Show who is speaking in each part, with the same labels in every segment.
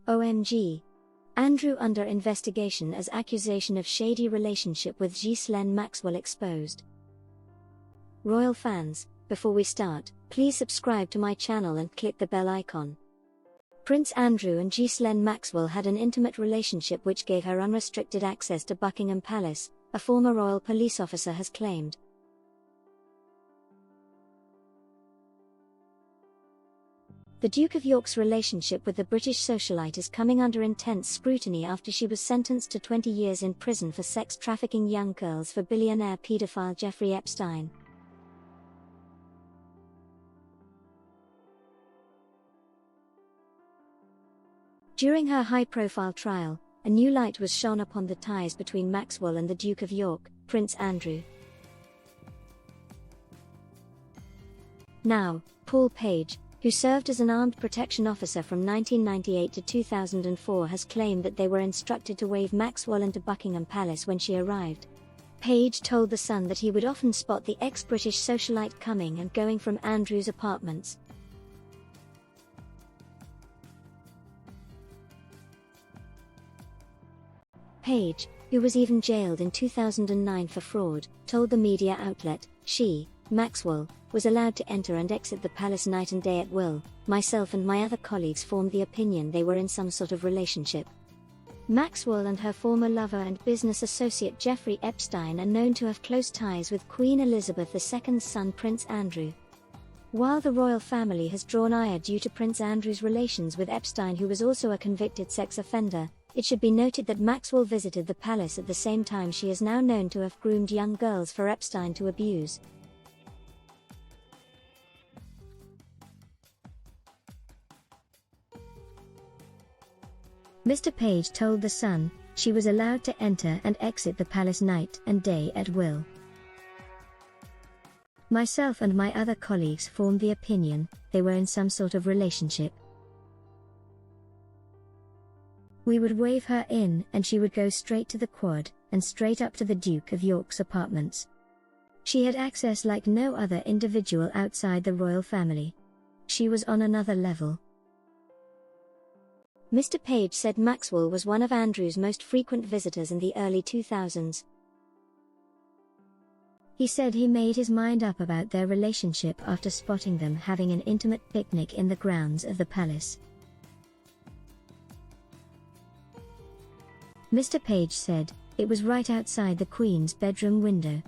Speaker 1: OMG. Andrew under investigation as accusation of shady relationship with Ghislaine Maxwell exposed. Royal fans, before we start, please subscribe to my channel and click the bell icon. Prince Andrew and Ghislaine Maxwell had an intimate relationship which gave her unrestricted access to Buckingham Palace, a former royal police officer has claimed. The Duke of York's relationship with the British socialite is coming under intense scrutiny after she was sentenced to 20 years in prison for sex trafficking young girls for billionaire paedophile Jeffrey Epstein. During her high-profile trial, a new light was shone upon the ties between Maxwell and the Duke of York, Prince Andrew. Now, Paul Page, who served as an armed protection officer from 1998 to 2004, has claimed that they were instructed to wave Maxwell into Buckingham Palace when she arrived. Page told The Sun that he would often spot the ex-British socialite coming and going from Andrew's apartments. Page, who was even jailed in 2009 for fraud, told the media outlet, Maxwell, was allowed to enter and exit the palace night and day at will. Myself and my other colleagues formed the opinion they were in some sort of relationship. Maxwell and her former lover and business associate Jeffrey Epstein are known to have close ties with Queen Elizabeth II's son Prince Andrew. While the royal family has drawn ire due to Prince Andrew's relations with Epstein, who was also a convicted sex offender, it should be noted that Maxwell visited the palace at the same time she is now known to have groomed young girls for Epstein to abuse. Mr. Page told The Sun, she was allowed to enter and exit the palace night and day at will. Myself and my other colleagues formed the opinion they were in some sort of relationship. We would wave her in and she would go straight to the quad and straight up to the Duke of York's apartments. She had access like no other individual outside the royal family. She was on another level. Mr. Page said Maxwell was one of Andrew's most frequent visitors in the early 2000s. He said he made his mind up about their relationship after spotting them having an intimate picnic in the grounds of the palace. Mr. Page said, it was right outside the Queen's bedroom window.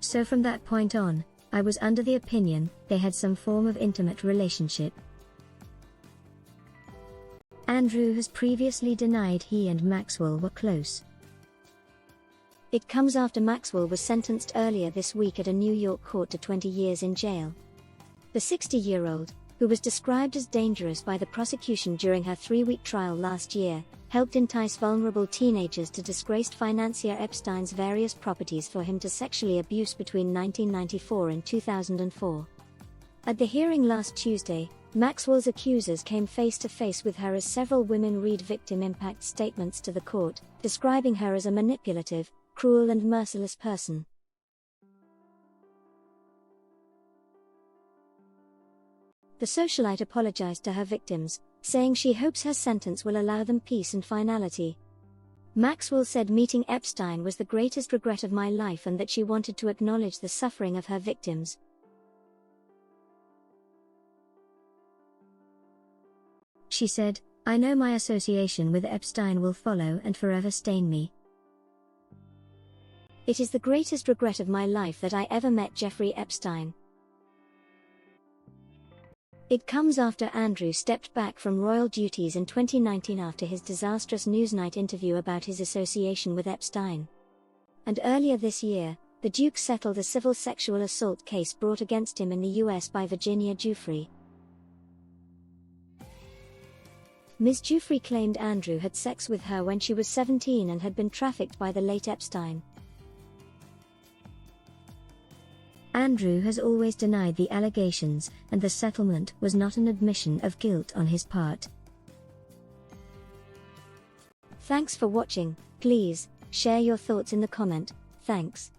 Speaker 1: So from that point on, I was under the opinion they had some form of intimate relationship. Andrew has previously denied he and Maxwell were close. It comes after Maxwell was sentenced earlier this week at a New York court to 20 years in jail. The 60-year-old, who was described as dangerous by the prosecution during her 3-week trial last year, helped entice vulnerable teenagers to disgraced financier Epstein's various properties for him to sexually abuse between 1994 and 2004. At the hearing last Tuesday, Maxwell's accusers came face to face with her as several women read victim impact statements to the court, describing her as a manipulative, cruel and merciless person. The socialite apologized to her victims, saying she hopes her sentence will allow them peace and finality. Maxwell said meeting Epstein was the greatest regret of my life and that she wanted to acknowledge the suffering of her victims. She said, I know my association with Epstein will follow and forever stain me. It is the greatest regret of my life that I ever met Jeffrey Epstein. It comes after Andrew stepped back from royal duties in 2019 after his disastrous Newsnight interview about his association with Epstein. And earlier this year, the Duke settled a civil sexual assault case brought against him in the US by Virginia Giuffre. Ms. Giuffre claimed Andrew had sex with her when she was 17 and had been trafficked by the late Epstein. Andrew has always denied the allegations, and the settlement was not an admission of guilt on his part. Thanks for watching. Please share your thoughts in the comment. Thanks.